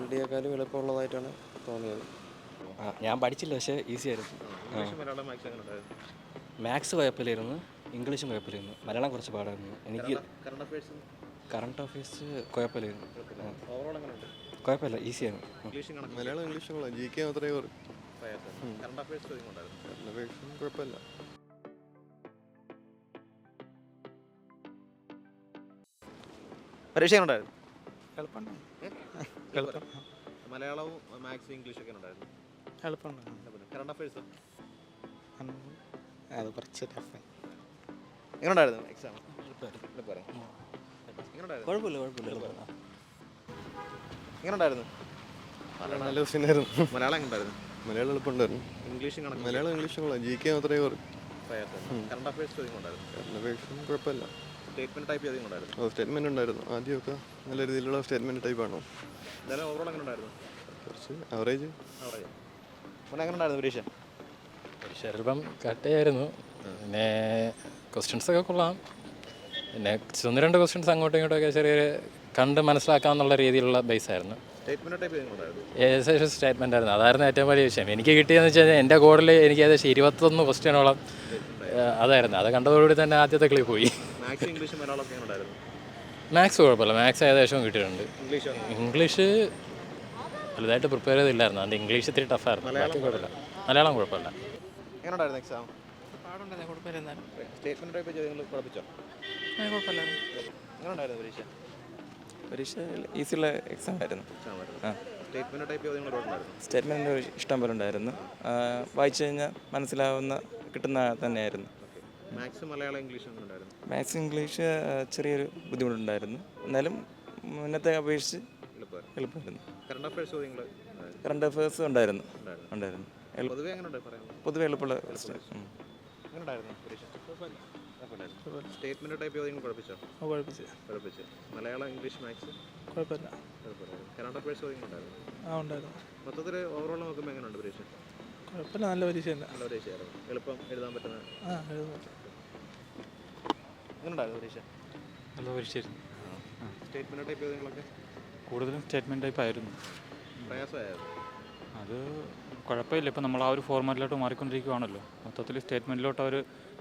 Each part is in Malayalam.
എഴുതിയേക്കാളും എളുപ്പമുള്ളതായിട്ടാണ് തോന്നിയത്. ഞാൻ പഠിച്ചില്ല, പക്ഷേ ഈസി ആയിരുന്നു. മാത്സ് കുഴപ്പമില്ലായിരുന്നു, ഇംഗ്ലീഷും കുഴപ്പമില്ലായിരുന്നു, മലയാളം കുറച്ച് പാടായിരുന്നു. എനിക്ക് കറണ്ട് അഫയേഴ്സ് കുഴപ്പമില്ലായിരുന്നു, കുഴപ്പമില്ല, ഈസിയാണ്. മലയാളം ഇംഗ്ലീഷും ജി കെ മാത്രമേ കുഴപ്പമില്ല. പരീക്ഷ ഉണ്ടായിരുന്നു. എളുപ്പമുണ്ടായിരുന്നു. മലയാളവും മാത്സും ഇംഗ്ലീഷും ഒക്കെ ഉണ്ടായിരുന്നു. എളുപ്പമുണ്ടായിരുന്നു. കറണ്ട് അഫയേഴ്സ് അത് കുറച്ച് ടഫ്. എങ്ങനെ ഉണ്ടായിരുന്നു എക്സാം? കുഴപ്പമില്ല. എങ്ങനെ ഉണ്ടായിരുന്നു? നല്ല ക്വസ്റ്റ്യനായിരുന്നു. മലയാളം എങ്ങനെ ഉണ്ടായിരുന്നു? മലയാളം എളുപ്പമുണ്ടായിരുന്നു. മലയാളം ഇംഗ്ലീഷും ജി കെ മാത്രമേ കറണ്ട് അഫയേഴ്സ് ഉണ്ടായിരുന്നു. കറണ്ട് അഫയേഴ്സും കുഴപ്പമില്ല. സ്റ്റേറ്റ്മെന്റ് ടൈപ്പ് ചെയ്തിട്ടുണ്ടായിരുന്നു. സ്റ്റേറ്റ്മെൻറ്റ് ഉണ്ടായിരുന്നു. ആദ്യമൊക്കെ നല്ല രീതിയിലുള്ള സ്റ്റേറ്റ്മെൻറ്റ് ടൈപ്പാണോ. എന്തായാലും ഓവറോൾ എങ്ങനെ ഉണ്ടായിരുന്നു? കുറച്ച് ആവറേജ്. എങ്ങനെ ഉണ്ടായിരുന്നു പരീക്ഷ? ചിലപ്പം കട്ടയായിരുന്നു. പിന്നെ ക്വസ്റ്റ്യൻസൊക്കെ കൊള്ളാം. പിന്നെ ഒന്ന് രണ്ട് ക്വസ്റ്റ്യൻസ് അങ്ങോട്ടും ഇങ്ങോട്ടൊക്കെ ചെറിയൊരു കണ്ട് മനസ്സിലാക്കാമെന്നുള്ള രീതിയിലുള്ള ബേസായിരുന്നു. ഏകദേശം സ്റ്റേറ്റ്മെൻ്റ് ആയിരുന്നു. അതായിരുന്നു ഏറ്റവും വലിയ വിഷയം. എനിക്ക് കിട്ടിയെന്ന് വെച്ച് കഴിഞ്ഞാൽ എൻ്റെ കോഡിൽ എനിക്ക് ഏകദേശം 21 ക്വസ്റ്റ്യനോളം അതായിരുന്നു. അത് കണ്ടതോടുകൂടി തന്നെ ആദ്യത്തെ കളി പോയി. മാത്സ് കുഴപ്പമില്ല, മാത്സ് ഏകദേശം കിട്ടിയിട്ടുണ്ട്. ഇംഗ്ലീഷ് വലുതായിട്ട് പ്രിപ്പയർ ചെയ്തില്ലായിരുന്നു, അതുകൊണ്ട് ഇംഗ്ലീഷ് ഇത്തിരി ടഫായിരുന്നു. ബാക്കി കുഴപ്പമില്ല. മലയാളം കുഴപ്പമില്ല. പരീക്ഷ ഈസിയുള്ള എക്സാം ആയിരുന്നു. സ്റ്റേറ്റ്മെൻറ്റ് ഇഷ്ടം പോലെ ഉണ്ടായിരുന്നു. വായിച്ചു കഴിഞ്ഞാൽ മനസ്സിലാവുന്ന കിട്ടുന്ന തന്നെയായിരുന്നു. മാത്സ് ഇംഗ്ലീഷ് ചെറിയൊരു ബുദ്ധിമുട്ടുണ്ടായിരുന്നു, എന്നാലും മുന്നത്തെ അപേക്ഷിച്ച് എളുപ്പമായിരുന്നു. കറണ്ട് അഫയേഴ്സ് ഉണ്ടായിരുന്നു. പൊതുവെ എളുപ്പമുള്ള സ്റ്റേറ്റ്മെന്റ് ടൈപ്പ് ചെയ്ത് കുഴപ്പിച്ചു. മലയാളം ഇംഗ്ലീഷ് മാത്സ് കുഴപ്പമില്ല. കറണ്ട് അഫയേഴ്സ് ഉണ്ടായിരുന്നു. ഉണ്ടായിരുന്നു. മൊത്തത്തിൽ ഓവറോൾ നോക്കുമ്പോൾ എങ്ങനെയുണ്ട് പരീക്ഷ? കുഴപ്പമില്ല, നല്ല പരീക്ഷ തന്നെ. നല്ല പരീക്ഷയായിരുന്നു. എളുപ്പം എഴുതാൻ പറ്റുന്ന എങ്ങനെയുണ്ടായിരുന്നു പരീക്ഷ? നല്ല പരീക്ഷയായിരുന്നു. സ്റ്റേറ്റ്മെന്റ് ടൈപ്പ് ചെയ്തങ്ങളൊക്കെ കൂടുതലും സ്റ്റേറ്റ്മെൻറ്റ് ടൈപ്പ് ആയിരുന്നു. പ്രയാസമായിരുന്നു. അത് കുഴപ്പമില്ല. ഇപ്പം നമ്മൾ ആ ഒരു ഫോർമാറ്റിലോട്ട് മാറിക്കൊണ്ടിരിക്കുകയാണല്ലോ. മൊത്തത്തിൽ സ്റ്റേറ്റ്മെൻറ്റിലോട്ട് അവർ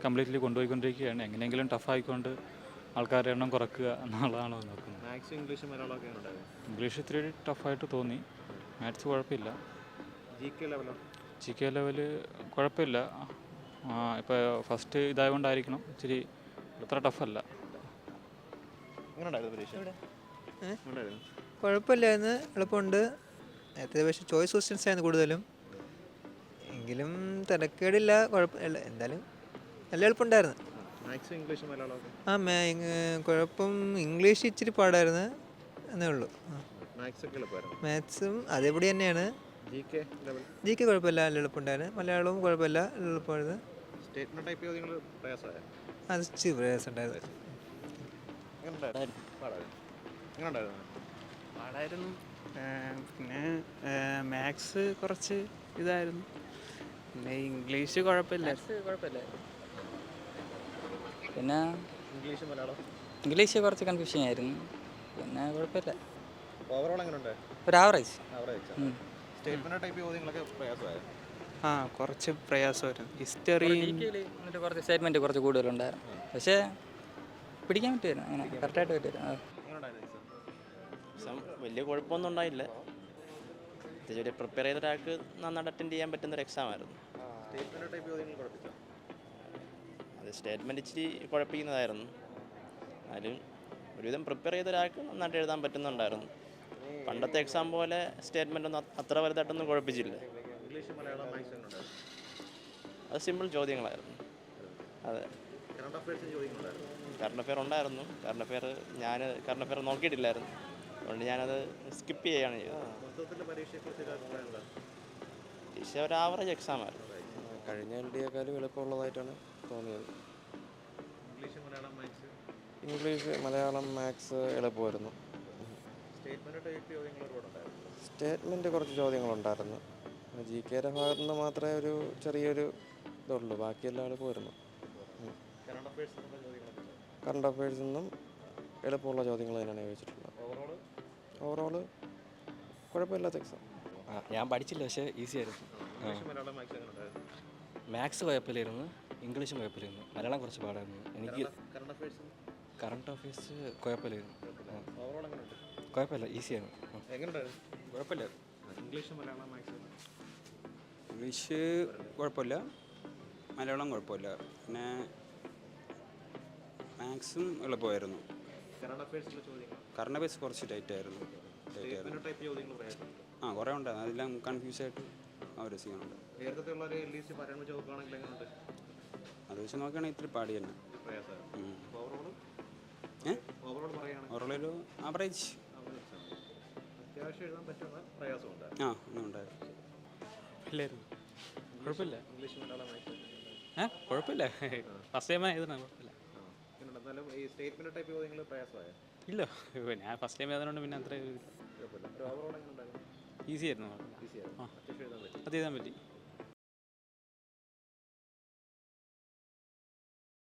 കംപ്ലീറ്റ്ലി കൊണ്ടുപോയിക്കൊണ്ടിരിക്കുകയാണ്. എങ്ങനെയെങ്കിലും ടഫായിക്കൊണ്ട് ആൾക്കാരുടെ എണ്ണം കുറയ്ക്കുക എന്നുള്ളതാണോ നോക്കുന്നത്. മാത്സ് ഇംഗ്ലീഷ് മലയാളമൊക്കെ ഉണ്ടായിരുന്നു. ഇംഗ്ലീഷ് ഇത്തിരി ടഫായിട്ട് തോന്നി. മാത്സ് കുഴപ്പമില്ല. ജി കെ ലെവൽ കുഴപ്പമില്ല. ഇപ്പോൾ ഫസ്റ്റ് ഇതായതുകൊണ്ടായിരിക്കണം ഇച്ചിരി അത്ര ടഫല്ല. കുഴപ്പമില്ലായിരുന്നു, എളുപ്പമുണ്ട്. നേരത്തെ പക്ഷേ ചോയ്സ് ക്വസ്റ്റ്യൻസ് ആയിരുന്നു കൂടുതലും, എങ്കിലും തിരക്കേടില്ല, കുഴപ്പമില്ല. എന്തായാലും നല്ല എളുപ്പമുണ്ടായിരുന്നു. കുഴപ്പം ഇംഗ്ലീഷ് ഇച്ചിരി പാടായിരുന്നു എന്നേ ഉള്ളൂ. മാത്സും അതേപടി തന്നെയാണ്. ജി കെ കുഴപ്പമില്ല, നല്ല എളുപ്പമുണ്ടായിരുന്നു. മലയാളവും കുഴപ്പമില്ല, നല്ല എളുപ്പമായിരുന്നു. അത് ഇച്ചിരി പ്രയാസം ഉണ്ടായിരുന്നു. പാടായിരുന്നു. പിന്നെ മാത്സ് കുറച്ച് ഇതായിരുന്നു. പിന്നെ ഇംഗ്ലീഷ് കുഴപ്പമില്ല. പിന്നെ ഇംഗ്ലീഷ് കുറച്ച് കൺഫ്യൂഷൻ ആയിരുന്നു. പിന്നെ കുഴപ്പമില്ല, ഒരു ആവറേജ്. കുറച്ച് പ്രയാസമായിരുന്നു. ഹിസ്റ്ററി എന്നിട്ട് കുറച്ച് സ്റ്റേറ്റ്മെൻറ്റ് കുറച്ച് കൂടുതലുണ്ടായിരുന്നു, പക്ഷേ പിടിക്കാൻ പറ്റുമായിരുന്നു. അങ്ങനെ കറക്റ്റായിട്ട് പറ്റുമായിരുന്നു. വലിയ കുഴപ്പമൊന്നും ഉണ്ടായില്ല. പ്രിപ്പയർ ചെയ്ത ഒരാൾക്ക് നന്നായിട്ട് അറ്റൻഡ് ചെയ്യാൻ പറ്റുന്നൊരു എക്സാം ആയിരുന്നു. അത് സ്റ്റേറ്റ്മെൻറ്റ് ഇച്ചിരി കുഴപ്പിക്കുന്നതായിരുന്നു. അതിലും ഒരുവിധം പ്രിപ്പയർ ചെയ്ത ഒരാൾക്ക് നന്നായിട്ട് എഴുതാൻ പറ്റുന്നുണ്ടായിരുന്നു. പണ്ടത്തെ എക്സാം പോലെ സ്റ്റേറ്റ്മെൻ്റ് ഒന്നും അത്ര വലുതായിട്ടൊന്നും കുഴപ്പിച്ചില്ല. അത് സിമ്പിൾ ചോദ്യങ്ങളായിരുന്നു. അതെ, കറണ്ട് അഫെയർ ഉണ്ടായിരുന്നു. കറണ്ട് അഫെയർ നോക്കിയിട്ടില്ലായിരുന്നു, അതുകൊണ്ട് ഞാനത് സ്കിപ്പ് ചെയ്യുകയാണ് ചെയ്തത്. പരീക്ഷ ഒരു ആവറേജ് എക്സാം ആയിരുന്നു. കഴിഞ്ഞ എഴുതിയേക്കാളും എളുപ്പമുള്ളതായിട്ടാണ് തോന്നിയത്. ഇംഗ്ലീഷ് മലയാളം മാത്സ് എളുപ്പമായിരുന്നു. സ്റ്റേറ്റ്മെൻറ്റ് കുറച്ച് ചോദ്യങ്ങളുണ്ടായിരുന്നു. ജി കെയുടെ ഭാഗത്തു നിന്ന് മാത്രമേ ഒരു ചെറിയൊരു ഇതുള്ളൂ, ബാക്കിയെല്ലാം എളുപ്പമായിരുന്നു. കറണ്ട് അഫയേഴ്സിൽ നിന്നും എളുപ്പമുള്ള ചോദ്യങ്ങൾ തന്നെയാണ് ചോദിച്ചിട്ടുള്ളത്. ഓവറോള് കുഴപ്പമില്ലാത്ത എക്സാം. ഞാൻ പഠിച്ചില്ല, പക്ഷേ ഈസി ആയിരുന്നു. ഇംഗ്ലീഷ് മലയാളം മാത്സ് എങ്ങനെ ഉണ്ടായിരുന്നു? മാത്സ് കുഴപ്പമില്ലായിരുന്നു, ഇംഗ്ലീഷും കുഴപ്പമില്ലായിരുന്നു, മലയാളം കുറച്ച് പാടായിരുന്നു. എനിക്ക് കറണ്ട് അഫയേഴ്സും കറണ്ട് അഫയേഴ്സ് കുഴപ്പമില്ലായിരുന്നു. ഓവറോൾ എങ്ങനെയുണ്ട്? കുഴപ്പമില്ല, ഈസിയാണ്. എങ്ങനെയുണ്ടായിരുന്നു? കുഴപ്പമില്ല. ഇംഗ്ലീഷ് മലയാളം മാത്സ് ഇംഗ്ലീഷ് കുഴപ്പമില്ല, മലയാളം കുഴപ്പമില്ല, പിന്നെ മാത്സും എളുപ്പമായിരുന്നു. കറണ്ട് അഫയേഴ്സിലെ ചോദ്യങ്ങൾ കറണ്ട് അഫയേഴ്സ് കുറച്ച് ടൈറ്റായിരുന്നു. ടൈപ്പ് ചോദ്യങ്ങൾ പ്രയാസമുണ്ട്. കുറേ ഉണ്ട്, അതെല്ലാം കൺഫ്യൂസ് ആയിട്ട് ഒരു സീനുണ്ട്. നേരത്തെ ഉള്ള ഒരു ലീസ്റ്റ് പറയാൻ വെച്ച് നോക്കുകയാണെങ്കിൽ എങ്ങനെയുണ്ട്? അത് വെച്ച് നോക്കുകയാണെങ്കിൽ ഇത്തിരി പാടി തന്നെ. പ്രയാസമാണ്. ഓവറോൾ പറയുകയാണെങ്കിൽ ഓവറോളൊരു ആവറേജ്. അത്യാവശ്യം എഴുതാൻ പറ്റുന്ന പ്രയാസമുണ്ട്. ഒന്നും ഉണ്ടായിരുന്നു. ഇല്ലായിരുന്നു, കുഴപ്പമില്ല. ഇംഗ്ലീഷ് മലയാളം മാത്സ് കുഴപ്പമില്ല. ഫസ്റ്റ് ടൈം ആയതാണ്, കുഴപ്പമില്ല. എന്നാലും ഈ സ്റ്റേറ്റ്മെന്റ് ടൈപ്പ് ചോദ്യങ്ങൾ പ്രയാസമായ ഇല്ല, ഞാൻ ഫസ്റ്റ് ടൈം ആയതുകൊണ്ട് പിന്നെ അത്ര കുഴപ്പമില്ല. ഓവറോൾ എങ്ങനെ ഉണ്ടായിരുന്നു? ഈസി ആയിരുന്നു. ഈസിയായിരുന്നു. അത്യാവശ്യം എഴുതാൻ പറ്റും. അത് എഴുതാൻ പറ്റി.